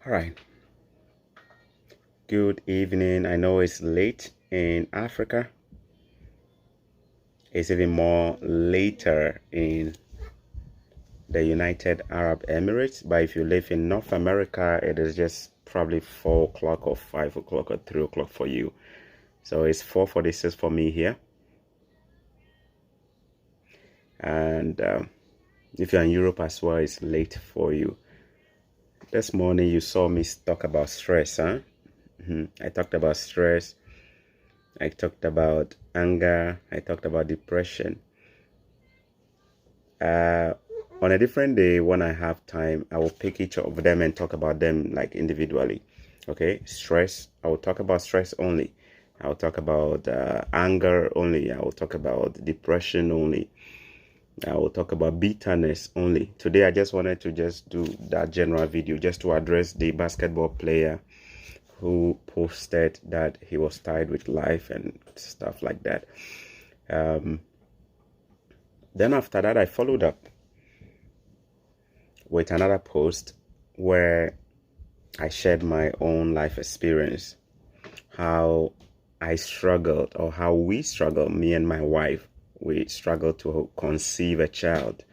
All right. Good evening. I know it's late in Africa. It's even more later in the United Arab Emirates. But if you live in North America, it is just probably 4 o'clock or 5 o'clock or 3 o'clock for you. So it's 4:46 for me here. And if you're in Europe as well, it's late for you. This morning you saw me talk about stress, huh? I talked about stress. I talked about anger. I talked about depression. On a different day, when I have time, I will pick each of them and talk about them like individually. Okay, stress. I will talk about stress only. I will talk about anger only. I will talk about depression only. I will talk about bitterness only. Today, I just wanted to just do that general video just to address the basketball player who posted that he was tired with life and stuff like that. Then after that, I followed up with another post where I shared my own life experience, how I struggled, or how we struggled, me and my wife. We struggled to conceive a child.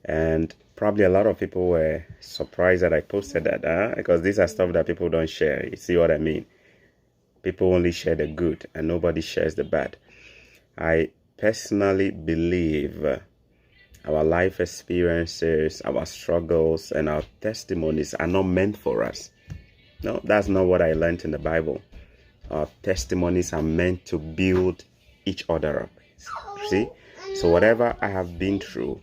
And probably a lot of people were surprised that I posted that, because these are stuff that people don't share. You see what I mean? People only share the good and nobody shares the bad. I personally believe our life experiences, our struggles, and our testimonies are not meant for us. No, that's not what I learned in the Bible. Our testimonies are meant to build each other up. See? So whatever I have been through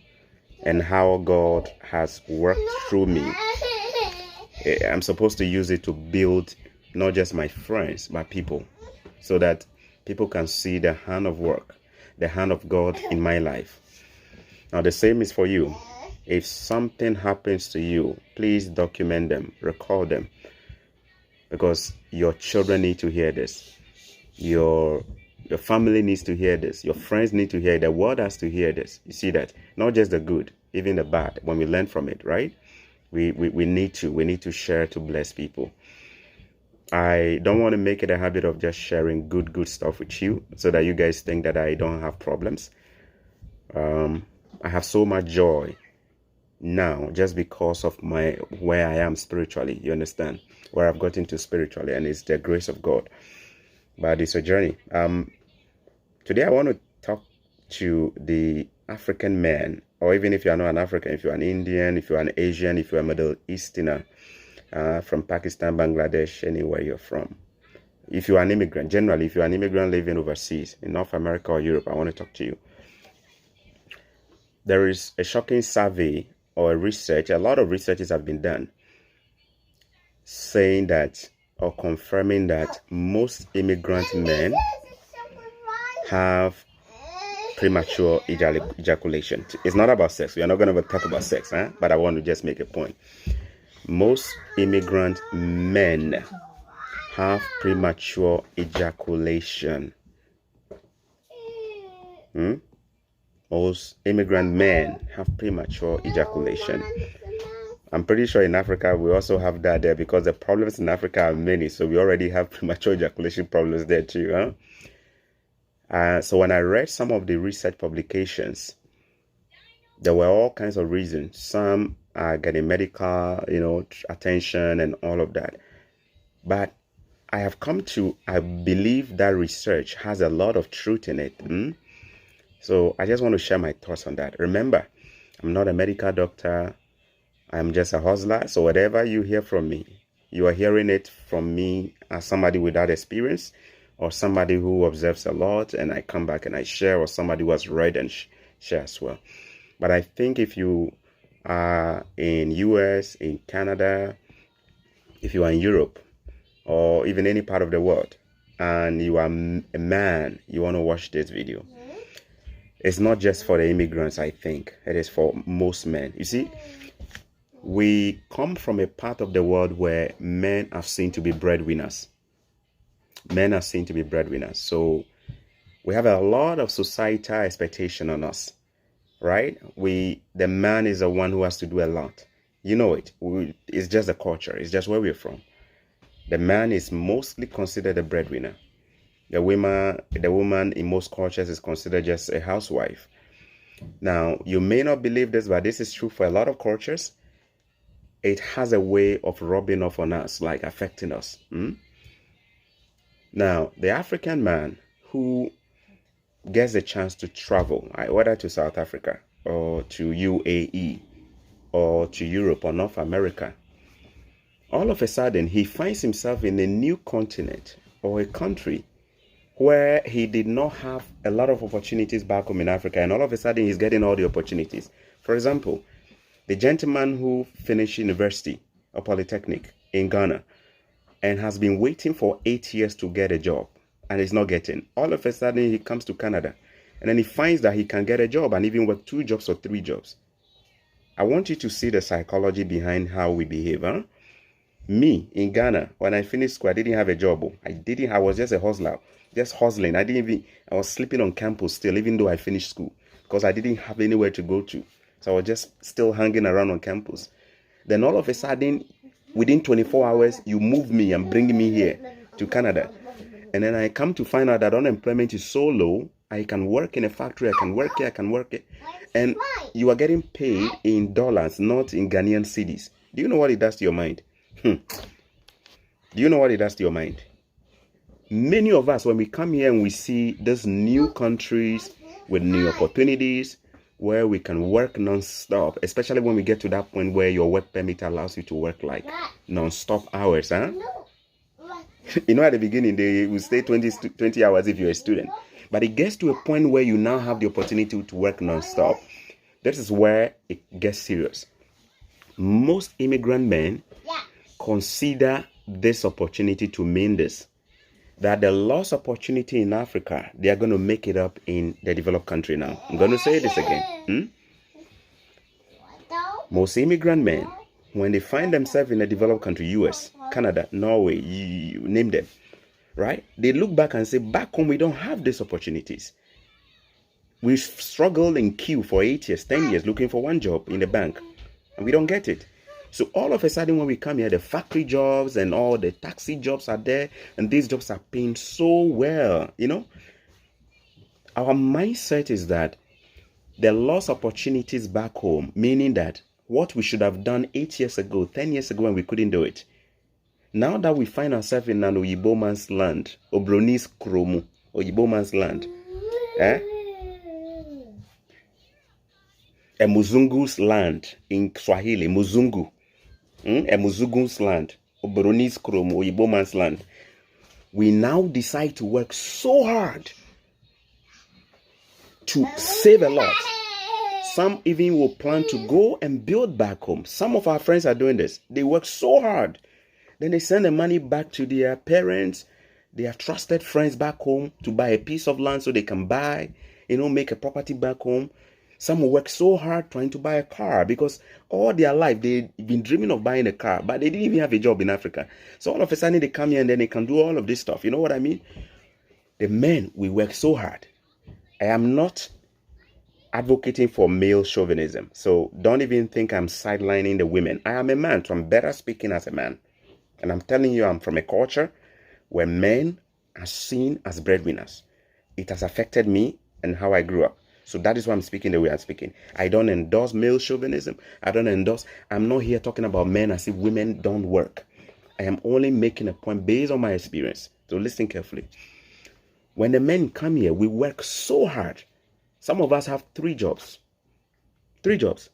and how God has worked through me, I'm supposed to use it to build not just my friends, but people, so that people can see the hand of work, the hand of God in my life. Now, the same is for you. If something happens to you, please document them, record them, because your children need to hear this. Your family needs to hear this. Your friends need to hear it. The world has to hear this. You see that? Not just the good, even the bad. When we learn from it, right? We need to share to bless people. I don't want to make it a habit of just sharing good stuff with you so that you guys think that I don't have problems. I have so much joy now just because of where I am spiritually. You understand? Where I've gotten to spiritually, and it's the grace of God. But it's a journey. Today I want to talk to the African man, or even if you are not an African, if you're an Indian, if you're an Asian, if you're a Middle Easterner, from Pakistan, Bangladesh, anywhere you're from. If you're an immigrant, generally, if you're an immigrant living overseas, in North America or Europe, I want to talk to you. There is a shocking survey or a research, a lot of researches have been done, saying that, or confirming that, most immigrant men have premature ejaculation. It's not about sex. We are not going to talk about sex, but I want to just make a point. Most immigrant men have premature ejaculation. Most immigrant men have premature ejaculation. I'm pretty sure in Africa we also have that there, because the problems in Africa are many. So we already have premature ejaculation problems there too. So when I read some of the research publications, there were all kinds of reasons. Some are getting medical, attention and all of that. But I believe that research has a lot of truth in it. So I just want to share my thoughts on that. Remember, I'm not a medical doctor. I'm just a hustler. So whatever you hear from me, you are hearing it from me as somebody with that experience, or somebody who observes a lot and I come back and I share, or somebody who has read and share as well. But I think if you are in US, in Canada, if you are in Europe, or even any part of the world, and you are a man, you want to watch this video. It's not just for the immigrants, I think. It is for most men. You see, we come from a part of the world where men are seen to be breadwinners. Men are seen to be breadwinners. So we have a lot of societal expectation on us, right? The man is the one who has to do a lot. You know it. It's just the culture. It's just where we're from. The man is mostly considered a breadwinner. The woman in most cultures is considered just a housewife. Now, you may not believe this, but this is true for a lot of cultures. It has a way of rubbing off on us, like affecting us. Now, the African man who gets a chance to travel, whether to South Africa or to UAE or to Europe or North America, all of a sudden he finds himself in a new continent or a country where he did not have a lot of opportunities back home in Africa, and all of a sudden he's getting all the opportunities. For example, the gentleman who finished university or polytechnic in Ghana and has been waiting for 8 years to get a job and is not getting. All of a sudden he comes to Canada and then he finds that he can get a job and even work 2 jobs or 3 jobs. I want you to see the psychology behind how we behave. Me in Ghana, when I finished school, I didn't have a job. I was just a hustler, just hustling. I was sleeping on campus still, even though I finished school, because I didn't have anywhere to go to. So I was just still hanging around on campus. Then all of a sudden, within 24 hours, you move me and bring me here to Canada. And then I come to find out that unemployment is so low, I can work in a factory, I can work here. And you are getting paid in dollars, not in Ghanaian cedis. Do you know what it does to your mind? Do you know what it does to your mind? Many of us, when we come here and we see these new countries with new opportunities where we can work non-stop, especially when we get to that point where your work permit allows you to work like non-stop hours, You know, at the beginning, they will stay 20 hours if you're a student. But it gets to a point where you now have the opportunity to work non-stop. This is where it gets serious. Most immigrant men consider this opportunity to mean this, that the lost opportunity in Africa, they are going to make it up in the developed country now. I'm going to say this again. Most immigrant men, when they find themselves in a developed country, US, Canada, Norway, you name them, right? They look back and say, back home, we don't have these opportunities. We've struggled in queue for 8 years, 10 years, looking for one job in the bank, and we don't get it. So all of a sudden, when we come here, the factory jobs and all the taxi jobs are there, and these jobs are paying so well, Our mindset is that the lost opportunities back home, meaning that what we should have done 8 years ago, 10 years ago, and we couldn't do it. Now that we find ourselves in an Oyibo man's land, Obronis Kromu, Oyibo man's land, a Muzungu's land in Swahili, Muzungu. A Muzungu's land, Obronis Kromu, Oyibo man's land. We now decide to work so hard to save a lot. Some even will plan to go and build back home. Some of our friends are doing this. They work so hard. Then they send the money back to their parents, their trusted friends back home to buy a piece of land so they can buy, make a property back home. Some will work so hard trying to buy a car because all their life they've been dreaming of buying a car, but they didn't even have a job in Africa. So all of a sudden they come here and then they can do all of this stuff. You know what I mean? The men, we work so hard. I am not advocating for male chauvinism. So don't even think I'm sidelining the women. I am a man, so I'm better speaking as a man. And I'm telling you, I'm from a culture where men are seen as breadwinners. It has affected me and how I grew up. So that is why I'm speaking the way I'm speaking. I don't endorse male chauvinism. I'm not here talking about men as if women don't work. I am only making a point based on my experience. So listen carefully. When the men come here, we work so hard. Some of us have 3 jobs. 3 jobs.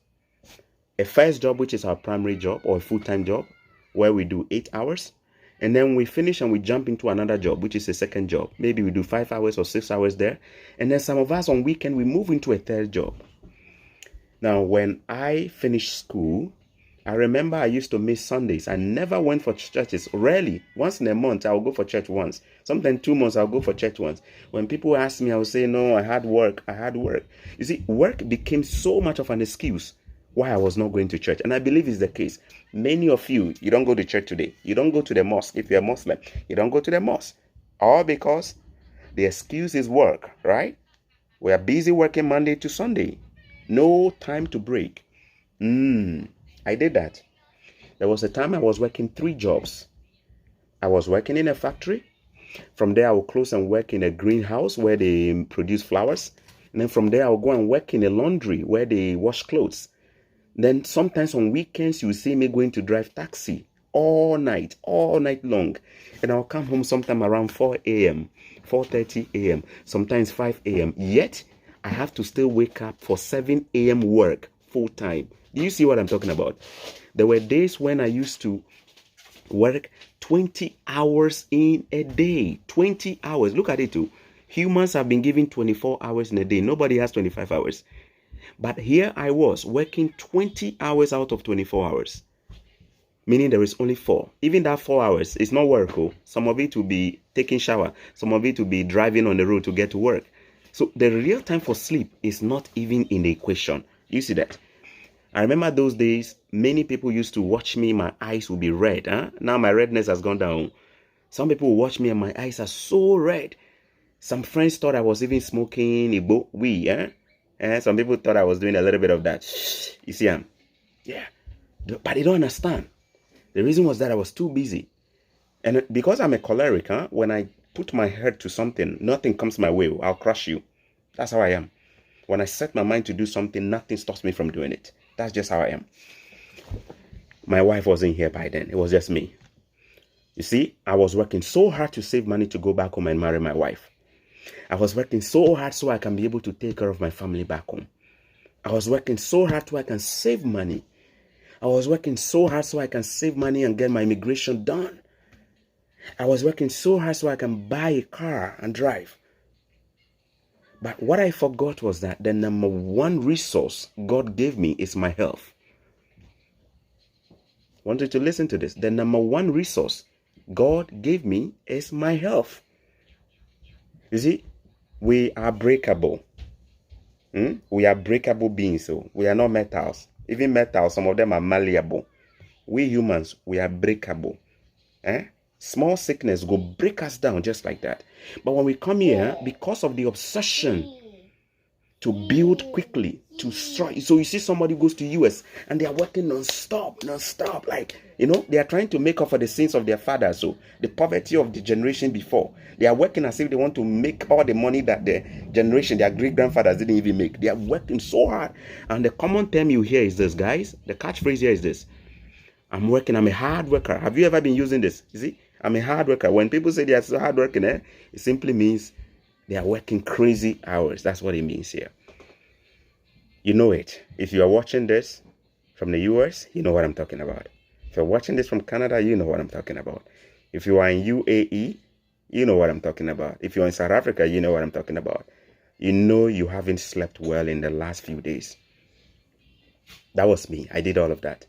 A first job, which is our primary job or a full-time job, where we do 8 hours. And then we finish and we jump into another job, which is a second job. Maybe we do 5 hours or 6 hours there. And then some of us on weekend, we move into a third job. Now, when I finished school, I remember I used to miss Sundays. I never went for churches. Rarely. Once in a month, I'll go for church once. Sometimes 2 months, I'll go for church once. When people ask me, I'll say, no, I had work. You see, work became so much of an excuse why I was not going to church. And I believe it's the case. Many of you don't go to church today. You don't go to the mosque. If you're a Muslim, you don't go to the mosque. All because the excuse is work, right? We are busy working Monday to Sunday. No time to break. I did that. There was a time I was working 3 jobs. I was working in a factory. From there, I would close and work in a greenhouse where they produce flowers. And then from there, I would go and work in a laundry where they wash clothes. Then sometimes on weekends, you see me going to drive taxi all night long. And I'll come home sometime around 4 a.m., 4:30 a.m., sometimes 5 a.m. Yet, I have to still wake up for 7 a.m. work full time. Do you see what I'm talking about? There were days when I used to work 20 hours in a day. 20 hours. Look at it too. Humans have been given 24 hours in a day. Nobody has 25 hours. But here I was working 20 hours out of 24 hours. Meaning there is only 4. Even that 4 hours is not work. Oh. Some of it will be taking shower. Some of it will be driving on the road to get to work. So the real time for sleep is not even in the equation. You see that? I remember those days, many people used to watch me, my eyes would be red. Huh? Now my redness has gone down. Some people will watch me and my eyes are so red. Some friends thought I was even smoking Igbo weed. Some people thought I was doing a little bit of that. You see, yeah. But they don't understand. The reason was that I was too busy. And because I'm a choleric, when I put my head to something, nothing comes my way. I'll crush you. That's how I am. When I set my mind to do something, nothing stops me from doing it. That's just how I am. My wife wasn't here by then. It was just me. You see, I was working so hard to save money to go back home and marry my wife. I was working so hard so I can be able to take care of my family back home. I was working so hard so I can save money. I was working so hard so I can save money and get my immigration done. I was working so hard so I can buy a car and drive. But what I forgot was that the number one resource God gave me is my health. I want you to listen to this. The number one resource God gave me is my health. You see, we are breakable. We are breakable beings. So we are not metals. Even metals, some of them are malleable. We humans, we are breakable. Small sickness go break us down just like that. But when we come here, because of the obsession to build quickly, to strike. So you see somebody goes to US and they are working non-stop. Like, they are trying to make up for the sins of their fathers. So the poverty of the generation before. They are working as if they want to make all the money that the generation, their great-grandfathers didn't even make. They are working so hard. And the common term you hear is this, guys. The catchphrase here is this. I'm a hard worker. Have you ever been using this? You see? I'm a hard worker. When people say they are so hard working, it simply means they are working crazy hours. That's what it means here. You know it. If you are watching this from the US, you know what I'm talking about. If you're watching this from Canada, you know what I'm talking about. If you are in UAE, you know what I'm talking about. If you're in South Africa, you know what I'm talking about. You know you haven't slept well in the last few days. That was me. I did all of that.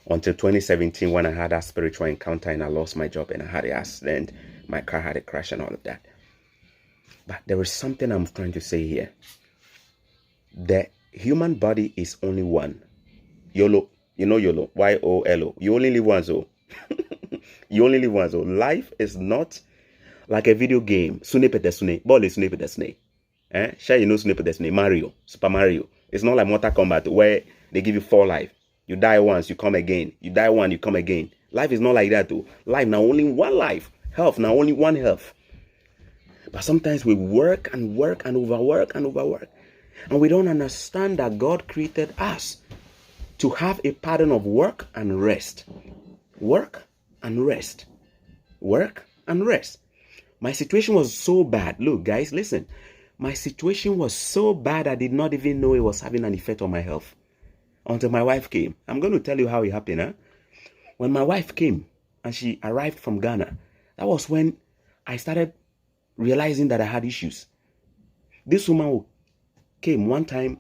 Until 2017 when I had that spiritual encounter and I lost my job and I had an accident. My car had a crash and all of that. But there is something I'm trying to say here. The human body is only one. YOLO. You know YOLO. Y-O-L-O. You only live once, oh. You only live once, oh. Life is not like a video game. Sune pete sune. Ball is sune pete sune. Sure, you know sune pete sune. Mario. Super Mario. It's not like Mortal Kombat where they give you 4 life. You die once, you come again. You die one, you come again. Life is not like that, though. Life now only one life. Health now only one health. But sometimes we work and overwork. And we don't understand that God created us to have a pattern of work and rest. Work and rest. Work and rest. My situation was so bad. Look, guys, listen. My situation was so bad I did not even know it was having an effect on my health. Until my wife came. I'm going to tell you how it happened. When my wife came and she arrived from Ghana, that was when I started realizing that I had issues. This woman who came one time,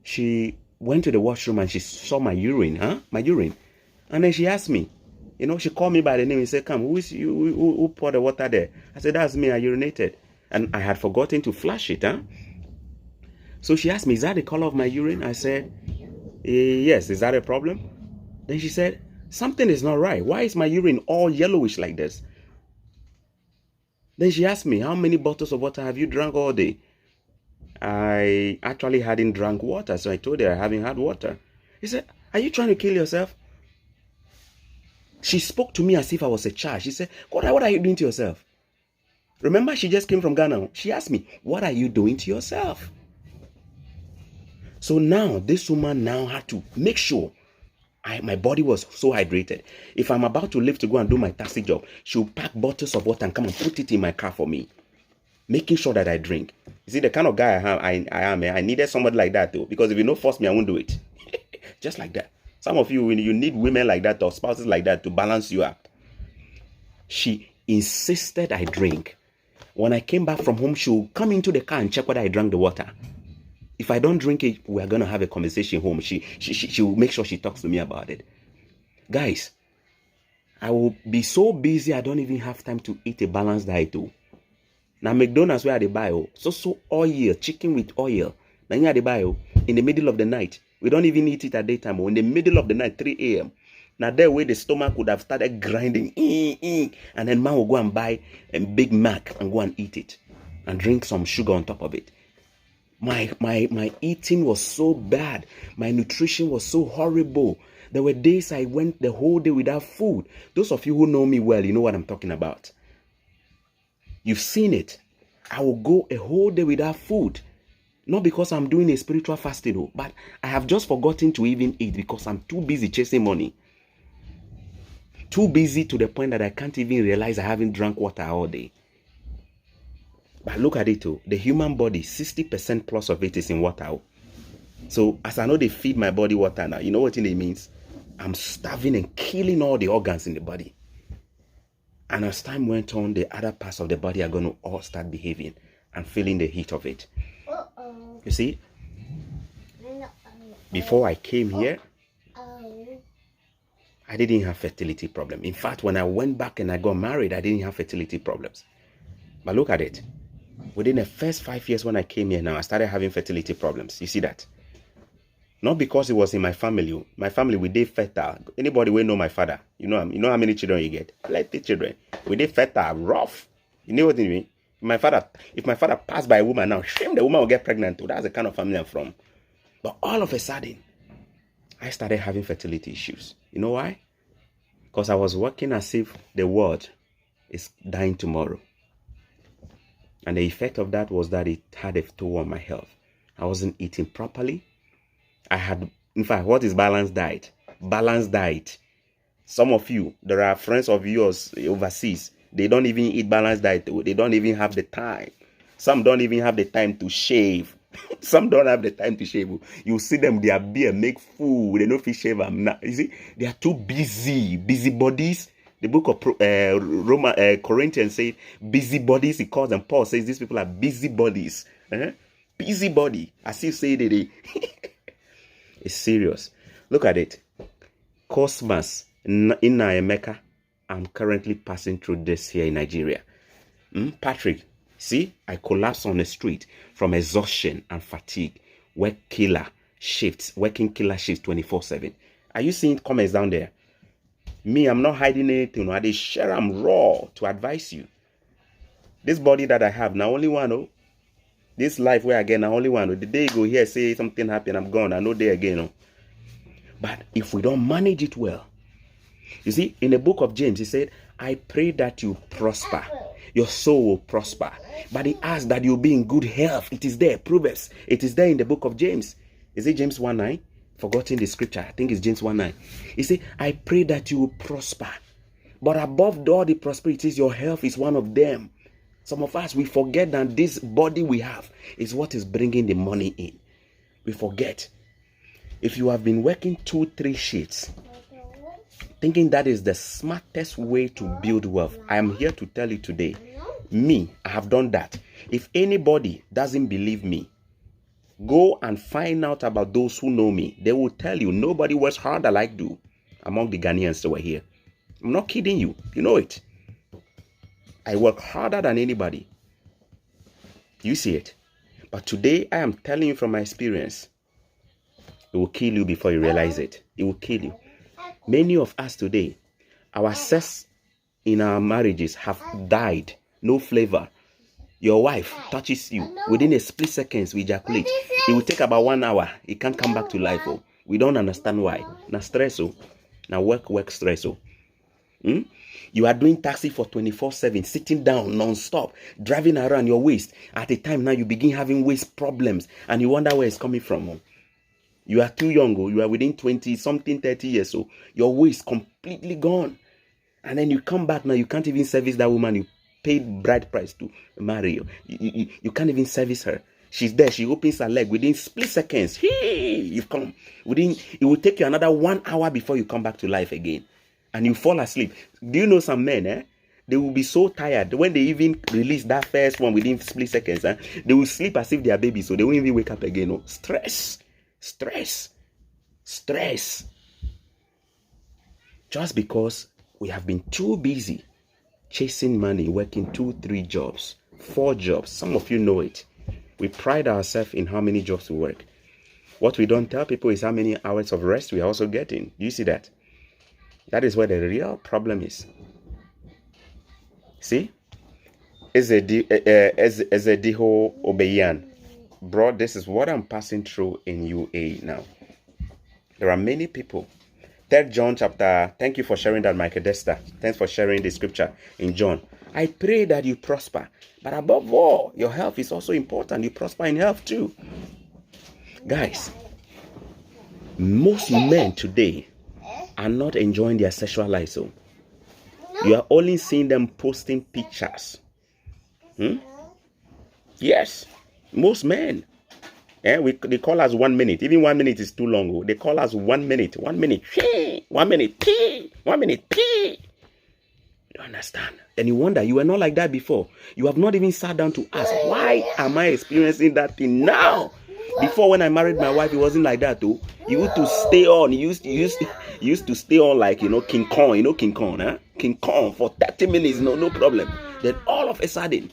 she went to the washroom and she saw my urine, my urine. And then she asked me, she called me by the name and said, "Come, who poured the water there?" I said, "That's me, I urinated." And I had forgotten to flush it, So she asked me, "Is that the color of my urine?" I said, "Yes, is that a problem?" Then she said, "Something is not right. Why is my urine all yellowish like this?" Then she asked me, "How many bottles of water have you drunk all day?" I actually hadn't drunk water, so I told her I haven't had water. She said, Are you trying to kill yourself? She spoke to me as if I was a child. She said, God, what are you doing to yourself? Remember, she just came from Ghana. She asked me, what are you doing to yourself? So now, this woman now had to make sure my body was so hydrated. If I'm about to leave to go and do my taxi job, she'll pack bottles of water and come and put it in my car for me, making sure that I drink. You see, the kind of guy I am, I needed somebody like that too. Because if you don't force me, I won't do it. Just like that. Some of you, you need women like that or spouses like that to balance you up. She insisted I drink. When I came back from home, she'll come into the car and check whether I drank the water. If I don't drink it, we're going to have a conversation home. She'll make sure she talks to me about it. Guys, I will be so busy, I don't even have time to eat a balanced diet too. Now, McDonald's, where they buy, so oil, chicken with oil. Now, they buy in the middle of the night. We don't even eat it at daytime. In the middle of the night, 3 a.m. Now, that way the stomach would have started grinding. And then man will go and buy a Big Mac and go and eat it. And drink some sugar on top of it. My eating was so bad. My nutrition was so horrible. There were days I went the whole day without food. Those of you who know me well, you know what I'm talking about. You've seen it. I will go a whole day without food. Not because I'm doing a spiritual fasting, but I have just forgotten to even eat because I'm too busy chasing money. Too busy to the point that I can't even realize I haven't drank water all day. But look at it, the human body, 60% plus of it is in water. So as I know they feed my body water now, you know what it means? I'm starving and killing all the organs in the body. And as time went on, the other parts of the body are going to all start behaving and feeling the heat of it. You see, before I came here, I didn't have fertility problem. In fact, when I went back and I got married, I didn't have fertility problems. But look at it. Within the first 5 years when I came here now, I started having fertility problems. You see that? Not because it was in my family. My family, we did fertile. Anybody will know my father. You know how many children you get? Plenty children. We did fertile, rough. You know what I mean? If my father passed by a woman now, shame the woman will get pregnant too. That's the kind of family I'm from. But all of a sudden, I started having fertility issues. You know why? Because I was working as if the world is dying tomorrow. And the effect of that was that it had a toll on my health. I wasn't eating properly. In fact, what is balanced diet? Balanced diet. Some of you, there are friends of yours overseas. They don't even eat balanced diet. They don't even have the time. Some don't even have the time to shave. Some don't have the time to shave. You see them, they are beer, make food. They don't fit shave them. You see, they are too busy. Busybodies. The book of Corinthians says, busybodies. He calls them. Paul says these people are busybodies. Busybody. As if say they. It's serious. Look at it. Cosmas in Emeka. I'm currently passing through this here in Nigeria. Patrick, see, I collapsed on the street from exhaustion and fatigue. Working killer shifts 24/7. Are you seeing comments down there? Me, I'm not hiding anything. I just share I'm raw to advise you. This body that I have, now only one. This life where I get now only one. The day you go here, say something happened, I'm gone. I know there again. But if we don't manage it well, you see, in the book of James, he said, I pray that you prosper. Your soul will prosper. But he asked that you be in good health. It is there, Proverbs. It is there in the book of James. Is it James 1:9? Forgotten the scripture. I think it's James 1:9. He said, I pray that you will prosper. But above all the prosperities, your health is one of them. Some of us, we forget that this body we have is what is bringing the money in. We forget. If you have been working 2-3 shifts, thinking that is the smartest way to build wealth, I am here to tell you today, me, I have done that. If anybody doesn't believe me, go and find out about those who know me. They will tell you nobody works harder like do among the Ghanaians that were here. I'm not kidding you. You know it. I work harder than anybody. You see it. But today, I am telling you from my experience, it will kill you before you realize it. It will kill you. Many of us today, our sex in our marriages have died. No flavor. Your wife touches you. Within a split seconds, we ejaculate. It will take about 1 hour. It can't come back to life. We don't understand why. Now stress, oh. Now work stress, oh. You are doing taxi for 24/7, sitting down non-stop, driving around your waist. At a time now, you begin having waist problems, and you wonder where it's coming from. Oh. You are too young, oh. You are within 20-something, 30 years, so your waist completely gone. And then you come back now, you can't even service that woman you paid bride price to marry. You can't even service her. She's there, she opens her leg within split seconds. You've come. It will take you another 1 hour before you come back to life again. And you fall asleep. Do you know some men, they will be so tired. When they even release that first one within split seconds, they will sleep as if they are babies, so they won't even wake up again. No. Stress. Just because we have been too busy chasing money, working 2-3 jobs, 4 jobs. Some of you know it. We pride ourselves in how many jobs we work. What we don't tell people is how many hours of rest we are also getting. Do you see that? That is where the real problem is. See? Ezediho Obeyan. Bro, this is what I'm passing through in UAE now. There are many people. 3 John chapter, thank you for sharing that, Michael Desta. Thanks for sharing the scripture in John. I pray that you prosper. But above all, your health is also important. You prosper in health too. Guys, most men today are not enjoying their sexual life. So you are only seeing them posting pictures. Yes, most men. They call us 1 minute. Even 1 minute is too long. They call us 1 minute. 1 minute. 1 minute. 1 minute. You don't understand. And you wonder, you were not like that before. You have not even sat down to ask, why am I experiencing that thing now? Before, when I married my wife, it wasn't like that though. You used to stay on. You used to stay on like, King Kong. You know King Kong, huh? King Kong for 30 minutes, no problem. Then all of a sudden,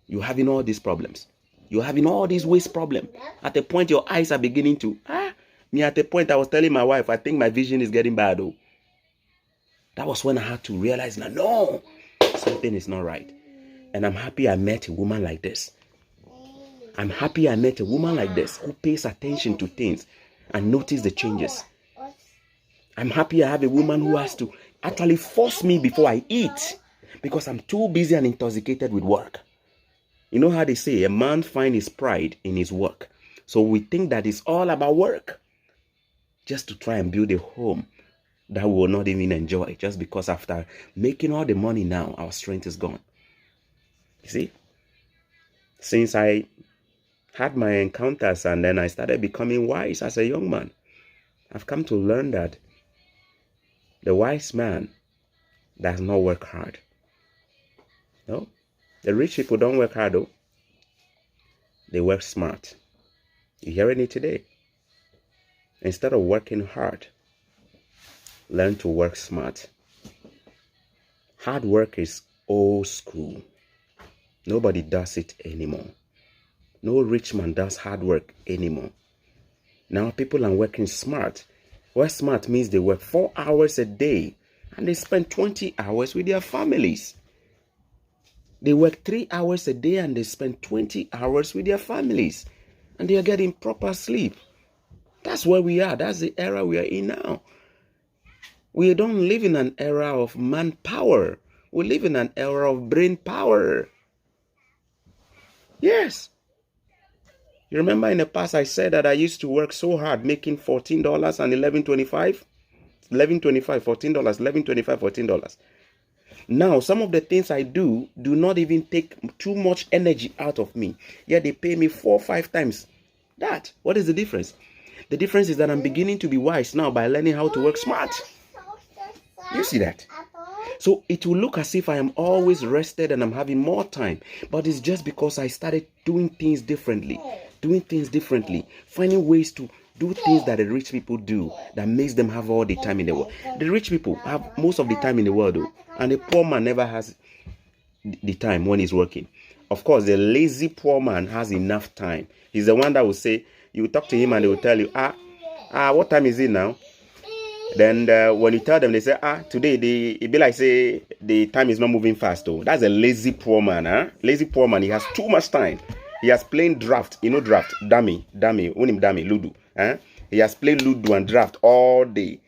you're having all these problems. You're having all these waist problems. At the point your eyes are beginning to, me at the point I was telling my wife, I think my vision is getting bad though. That was when I had to realize, no, something is not right. And I'm happy I met a woman like this. I'm happy I met a woman like this who pays attention to things and notice the changes. I'm happy I have a woman who has to actually force me before I eat because I'm too busy and intoxicated with work. You know how they say a man finds his pride in his work. So we think that it's all about work just to try and build a home that we will not even enjoy just because after making all the money now, our strength is gone. You see? Since I had my encounters and then I started becoming wise as a young man, I've come to learn that the wise man does not work hard. No? The rich people don't work hard though. They work smart. You hearing it today? Instead of working hard, learn to work smart. Hard work is old school. Nobody does it anymore. No rich man does hard work anymore. Now people are working smart. Work smart means they work 4 hours a day and they spend 20 hours with their families. They work 3 hours a day and they spend 20 hours with their families. And they are getting proper sleep. That's where we are. That's the era we are in now. We don't live in an era of manpower. We live in an era of brain power. Yes. You remember in the past I said that I used to work so hard making $14 and $11.25? $11.25, $14, $11.25, $14. Now, some of the things I do not even take too much energy out of me. Yet they pay me 4 or 5 times that. What is the difference? The difference is that I'm beginning to be wise now by learning how to work smart. You see that? So it will look as if I am always rested and I'm having more time. But it's just because I started doing things differently. Finding ways to do things that the rich people do that makes them have all the time in the world. The rich people have most of the time in the world though. And the poor man never has the time when he's working. Of course, the lazy poor man has enough time. He's the one that will say, you talk to him and they will tell you, what time is it now? Then when you tell them, they say, today, it be like say the time is not moving fast though. That's a lazy poor man, huh? Lazy poor man, he has too much time. He has playing draft, draft, dummy, ludo, huh? He has played Ludo and draft all day.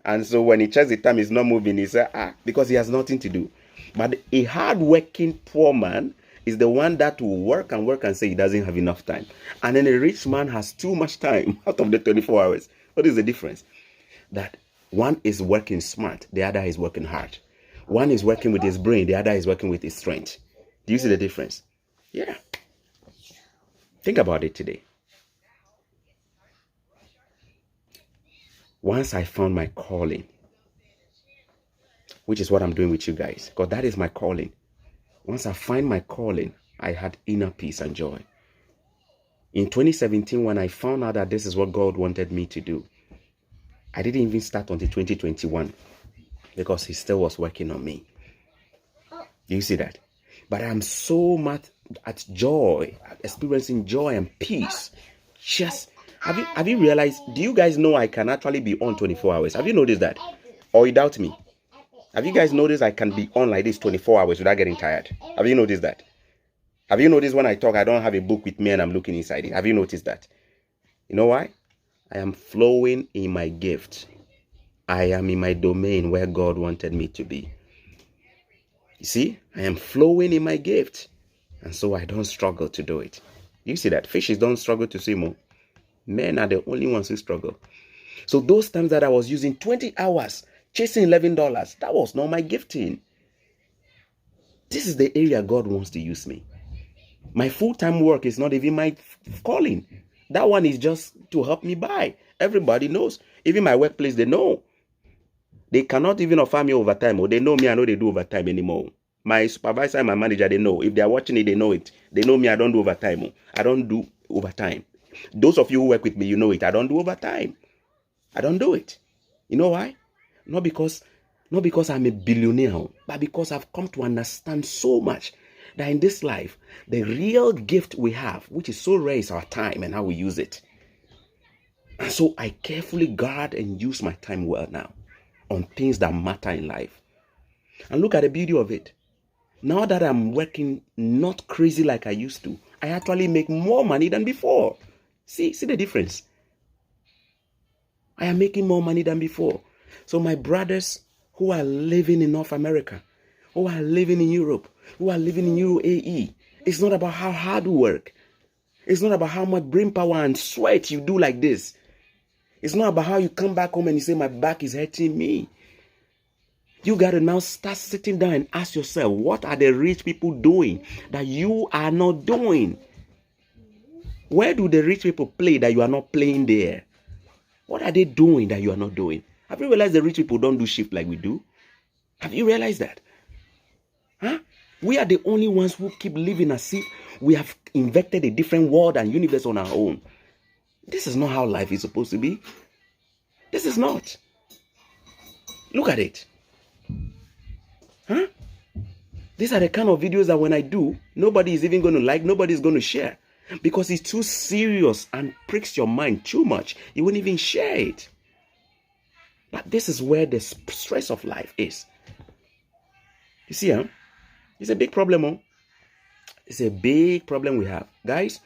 And so when he checks the time, he's not moving. He says, because he has nothing to do. But a hard-working poor man is the one that will work and say he doesn't have enough time. And then a rich man has too much time out of the 24 hours. What is the difference? That one is working smart, the other is working hard. One is working with his brain, the other is working with his strength. Do you see the difference? Yeah. Think about it today. Once I found my calling, which is what I'm doing with you guys, because that is my calling. Once I find my calling, I had inner peace and joy. In 2017, when I found out that this is what God wanted me to do, I didn't even start until 2021 because he still was working on me. Do you see that? But I'm so much at joy, experiencing joy and peace. Just, have you realized, do you guys know I can actually be on 24 hours? Have you noticed that? Or you doubt me? Have you guys noticed I can be on like this 24 hours without getting tired? Have you noticed that? Have you noticed when I talk, I don't have a book with me and I'm looking inside it? Have you noticed that? You know why? I am flowing in my gift. I am in my domain where God wanted me to be. You see, I am flowing in my gift. And so I don't struggle to do it. You see that? Fishes don't struggle to swim. Men are the only ones who struggle. So those times that I was using 20 hours chasing $11, that was not my gifting. This is the area God wants to use me. My full-time work is not even my calling. That one is just to help me buy. Everybody knows. Even my workplace, they know. They cannot even offer me overtime. Or they know me, I know they do overtime anymore. My supervisor and my manager, they know. If they are watching it, they know it. They know me, I don't do overtime. I don't do overtime. Those of you who work with me, you know it. I don't do overtime. I don't do it. You know why? Not because I'm a billionaire, but because I've come to understand so much that in this life, the real gift we have, which is so rare, is our time and how we use it. And so I carefully guard and use my time well now on things that matter in life. And look at the beauty of it. Now that I'm working not crazy like I used to, I actually make more money than before. See the difference? I am making more money than before. So my brothers who are living in North America, who are living in Europe, who are living in UAE, it's not about how hard we work. It's not about how much brain power and sweat you do like this. It's not about how you come back home and you say, my back is hurting me. You got to now start sitting down and ask yourself, what are the rich people doing that you are not doing? Where do the rich people play that you are not playing there? What are they doing that you are not doing? Have you realized the rich people don't do shift like we do? Have you realized that? Huh? We are the only ones who keep living as if we have invented a different world and universe on our own. This is not how life is supposed to be. This is not. Look at it. Huh? These are the kind of videos that when I do, nobody is even going to like, nobody's going to share. Because it's too serious and pricks your mind too much. You won't even share it. But this is where the stress of life is. You see, huh? It's a big problem, huh? It's a big problem we have. Guys,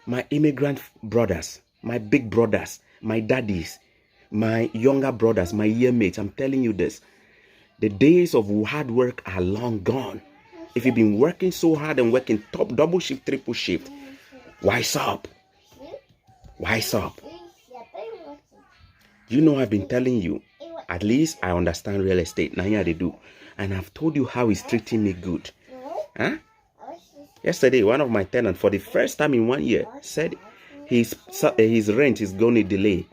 my immigrant brothers, my big brothers, my daddies, my younger brothers, my year mates, I'm telling you this. The days of hard work are long gone. If you've been working so hard and working top, double shift, triple shift, wise up. Wise up. You know I've been telling you, at least I understand real estate. Now here they do. And I've told you how he's treating me good. Huh? Yesterday, one of my tenants, for the first time in 1 year, said his rent is going to delay.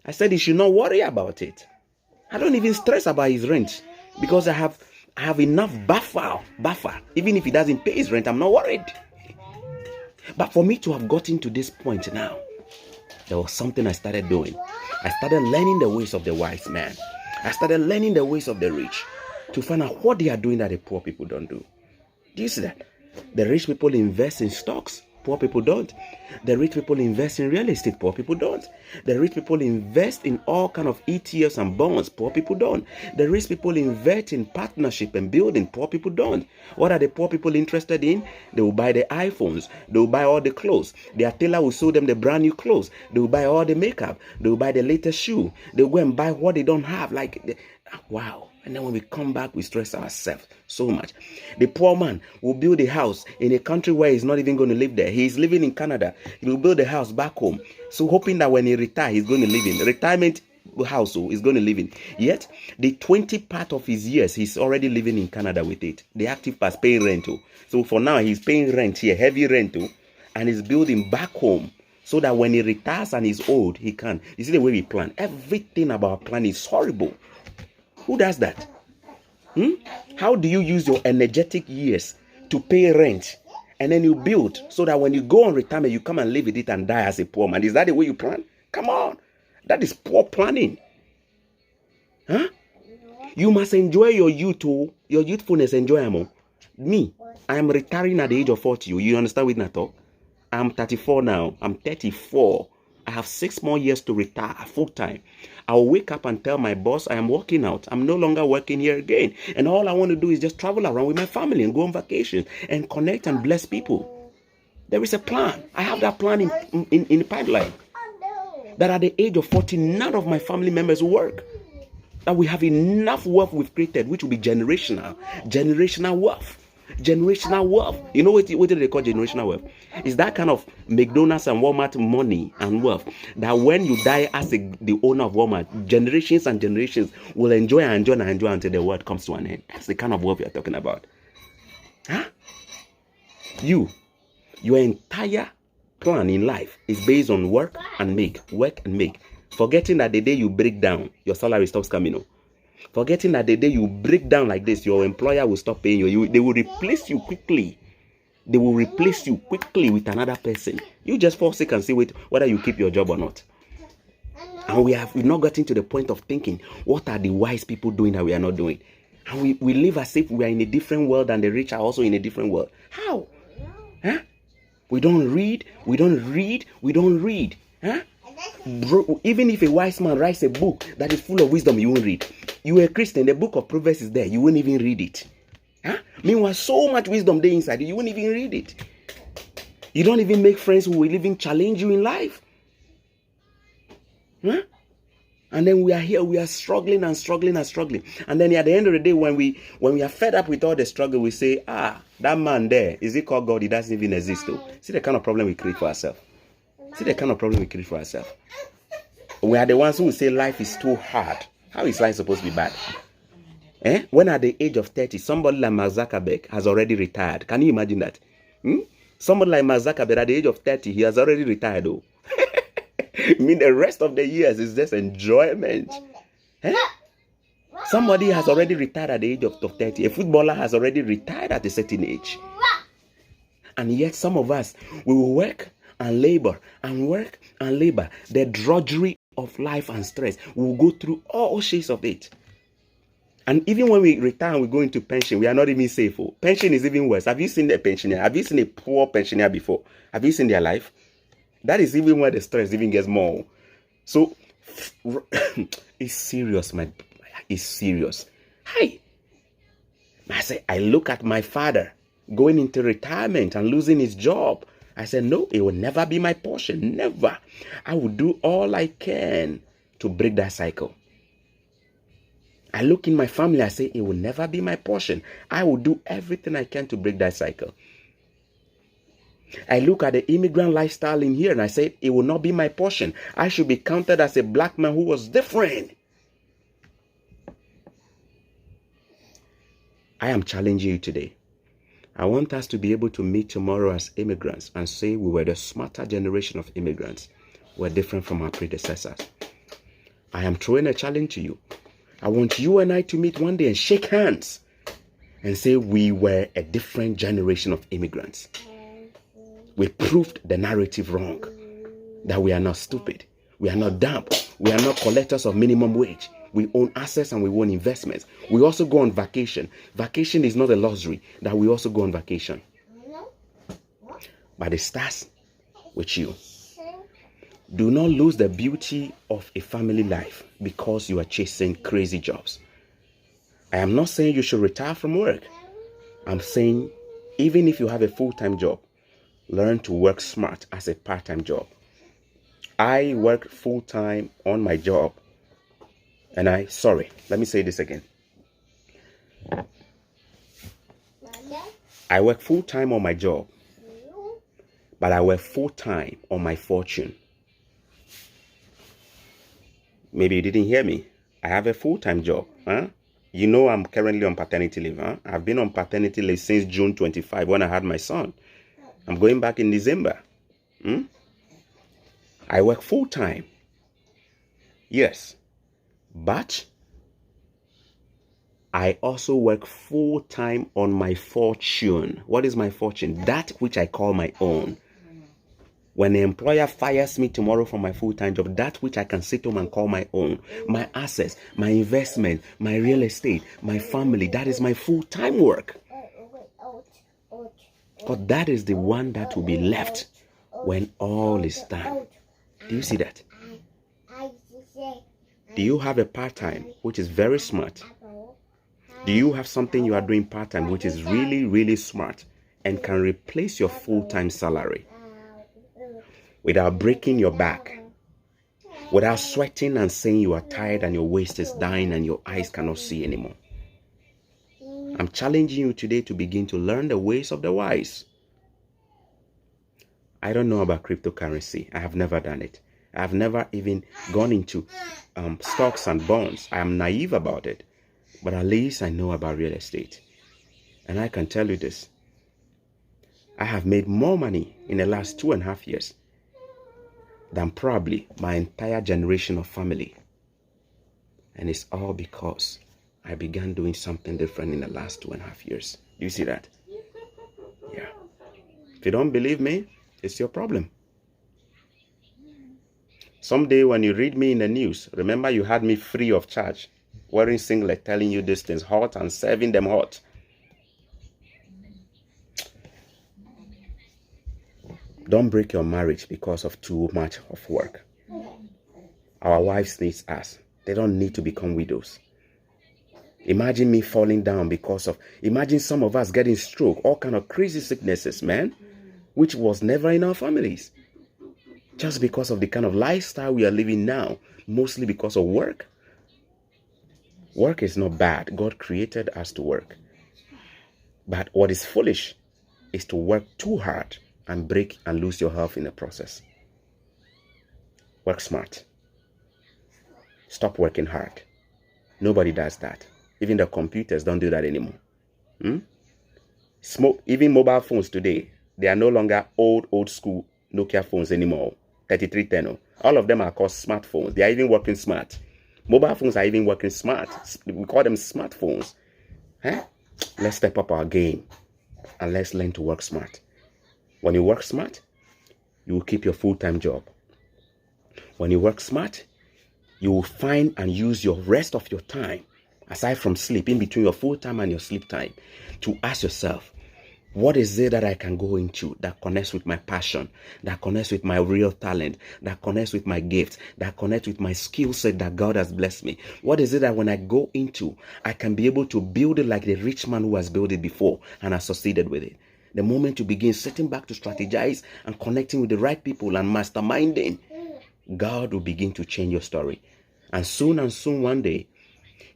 I said he should not worry about it. I don't even stress about his rent because I have enough buffer. Even if he doesn't pay his rent, I'm not worried. But for me to have gotten to this point now, there was something I started doing. I started learning the ways of the wise man. I started learning the ways of the rich to find out what they are doing that the poor people don't do. Do you see that? The rich people invest in stocks. Poor people don't. The rich people invest in real estate. Poor people don't. The rich people invest in all kind of ETFs and bonds. Poor people don't. The rich people invest in partnership and building. Poor people don't. What are the poor people interested in? They will buy the iPhones. They will buy all the clothes. Their tailor will sew them the brand new clothes. They will buy all the makeup. They will buy the latest shoe. They will go and buy what they don't have. Wow. And then when we come back, we stress ourselves so much. The poor man will build a house in a country where he's not even going to live there. He's living in Canada. He will build a house back home. So hoping that when he retires, he's going to live in. Retirement household is going to live in. Yet, the 20 part of his years, he's already living in Canada with it. The active part paying rental. So for now, he's paying rent here, heavy rental, and he's building back home. So that when he retires and he's old, he can. You see the way we plan. Everything about planning is horrible. Who does that? How do you use your energetic years to pay rent and then you build so that when you go on retirement, you come and live with it and die as a poor man? Is that the way you plan? Come on. That is poor planning. You must enjoy your youth, your youthfulness, enjoy them. Me, I am retiring at the age of 40. You understand with that talk? I'm 34 now. I'm 34. I have 6 more years to retire full time. I'll wake up and tell my boss I am working out. I'm no longer working here again. And all I want to do is just travel around with my family and go on vacation and connect and bless people. There is a plan. I have that plan in the pipeline. That at the age of 40, none of my family members will work. That we have enough wealth we've created, which will be generational. Generational wealth. Generational wealth. You know what do they call generational wealth? It's that kind of McDonald's and Walmart money and wealth that when you die as the owner of Walmart, generations and generations will enjoy until the world comes to an end. That's the kind of wealth you're talking about. Your entire plan in life is based on work and make. Forgetting that the day you break down, your salary stops coming. Forgetting that the day you break down like this, your employer will stop paying you. They will replace you quickly. They will replace you quickly with another person. You just fall sick and see whether you keep your job or not. And we've not gotten to the point of thinking, what are the wise people doing that we are not doing? And we live as if we are in a different world and the rich are also in a different world. How? We don't read. Bro, even if a wise man writes a book that is full of wisdom, you won't read. You are a Christian, the book of Proverbs is there, you won't even read it. Meanwhile, so much wisdom there inside you won't even read it. You don't even make friends who will even challenge you in life. And then we are here, we are struggling. And then at the end of the day, when we are fed up with all the struggle, we say, that man there, is he called God? He doesn't even exist. See the kind of problem we create for ourselves. We are the ones who will say life is too hard. How is life supposed to be bad? When at the age of 30, somebody like Mark Zuckerberg has already retired. Can you imagine that? Somebody like Mark Zuckerberg at the age of 30, he has already retired. I mean, the rest of the years is just enjoyment. Somebody has already retired at the age of 30. A footballer has already retired at a certain age. And yet some of us, we will work and labor and work and labor. The drudgery of life and stress. We will go through all shades of it. And even when we retire and we go into pension, we are not even safe. Pension is even worse. Have you seen a pensioner? Have you seen a poor pensioner before? Have you seen their life? That is even where the stress even gets more. So, it's serious, man. It's serious. Hi. I say, I look at my father going into retirement and losing his job. I said, no, it will never be my portion. Never. I will do all I can to break that cycle. I look in my family, I say, it will never be my portion. I will do everything I can to break that cycle. I look at the immigrant lifestyle in here and I say, it will not be my portion. I should be counted as a black man who was different. I am challenging you today. I want us to be able to meet tomorrow as immigrants and say we were the smarter generation of immigrants. We're different from our predecessors. I am throwing a challenge to you. I want you and I to meet one day and shake hands and say we were a different generation of immigrants. We proved the narrative wrong. That we are not stupid. We are not dumb. We are not collectors of minimum wage. We own assets and we own investments. We also go on vacation. Vacation is not a luxury. That we also go on vacation. but it starts with you. Do not lose the beauty of a family life because you are chasing crazy jobs. I am not saying you should retire from work. I'm saying even if you have a full-time job, learn to work smart as a part-time job. I work full-time on my job. And let me say this again. I work full-time on my job, but I work full-time on my fortune. Maybe you didn't hear me. I have a full-time job. Huh? You know I'm currently on paternity leave. Huh? I've been on paternity leave since June 25 when I had my son. I'm going back in December. I work full-time. Yes. But I also work full-time on my fortune. What is my fortune? That which I call my own. When the employer fires me tomorrow from my full-time job, that which I can sit home and call my own, my assets, my investment, my real estate, my family, that is my full-time work. Because that is the one that will be left when all is done. Do you see that? Do you have a part-time which is very smart? Do you have something you are doing part-time which is really, really smart and can replace your full-time salary without breaking your back, without sweating and saying you are tired and your waist is dying and your eyes cannot see anymore? I'm challenging you today to begin to learn the ways of the wise. I don't know about cryptocurrency. I have never done it. I have never even gone into stocks and bonds. I am naive about it. But at least I know about real estate. And I can tell you this. I have made more money in the last 2.5 years than probably my entire generation of family. And it's all because I began doing something different in the last 2.5 years. Do you see that? Yeah. If you don't believe me, it's your problem. Someday when you read me in the news, remember you had me free of charge, wearing singlet, telling you these things hot and serving them hot. Don't break your marriage because of too much of work. Our wives need us. They don't need to become widows. Imagine me falling down imagine some of us getting stroke, all kind of crazy sicknesses, man, which was never in our families. Just because of the kind of lifestyle we are living now, mostly because of work. Work is not bad. God created us to work. But what is foolish is to work too hard and break and lose your health in the process. Work smart. Stop working hard. Nobody does that. Even the computers don't do that anymore. Even mobile phones today, they are no longer old school Nokia phones anymore. 3310. All of them are called smartphones. They are even working smart. Mobile phones are even working smart. We call them smartphones. Let's step up our game and let's learn to work smart. When you work smart, you will keep your full-time job. When you work smart, you will find and use your rest of your time, aside from sleep, in between your full-time and your sleep time, to ask yourself, what is it that I can go into that connects with my passion, that connects with my real talent, that connects with my gifts, that connects with my skill set that God has blessed me? What is it that when I go into, I can be able to build it like the rich man who has built it before and has succeeded with it? The moment you begin sitting back to strategize and connecting with the right people and masterminding, God will begin to change your story. And soon one day,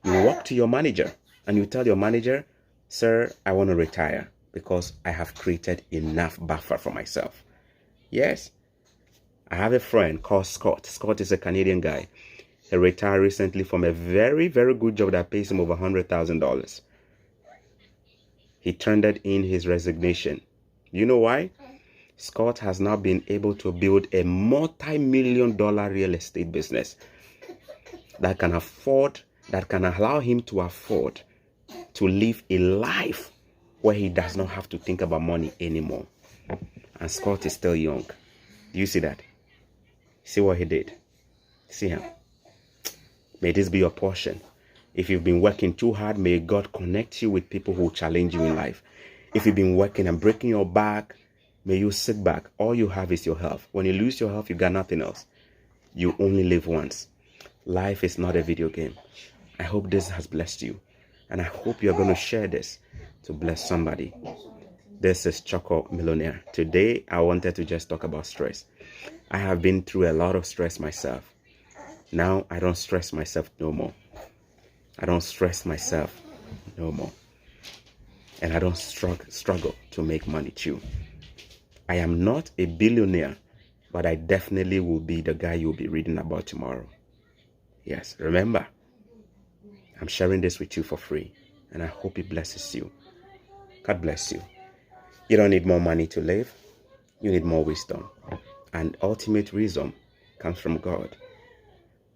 you walk to your manager and you tell your manager, sir, I want to retire because I have created enough buffer for myself. Yes. I have a friend called Scott. Scott is a Canadian guy. He retired recently from a very, very good job that pays him over $100,000. He turned in his resignation. You know why? Scott has now been able to build a multi-million-dollar real estate business that can allow him to afford to live a life where he does not have to think about money anymore. And Scott is still young. Do you see that? See what he did? See him? May this be your portion. If you've been working too hard, may God connect you with people who challenge you in life. If you've been working and breaking your back, May you sit back. All you have is your health. When you lose your health, you got nothing else. You only live once. Life is not a video game. I hope this has blessed you. And I hope you're going to share this to bless somebody. This is Choco Millionaire. Today, I wanted to just talk about stress. I have been through a lot of stress myself. Now, I don't stress myself no more. I don't stress myself no more. And I don't struggle to make money too. I am not a billionaire, but I definitely will be the guy you'll be reading about tomorrow. Yes, remember, I'm sharing this with you for free, and I hope it blesses you. God bless you. You don't need more money to live. You need more wisdom. And ultimate wisdom comes from God.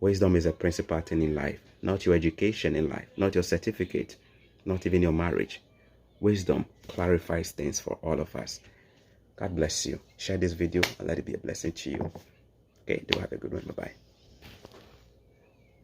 Wisdom is a principal thing in life, not your education in life, not your certificate, not even your marriage. Wisdom clarifies things for all of us. God bless you. Share this video and let it be a blessing to you. Okay, do have a good one. Bye-bye.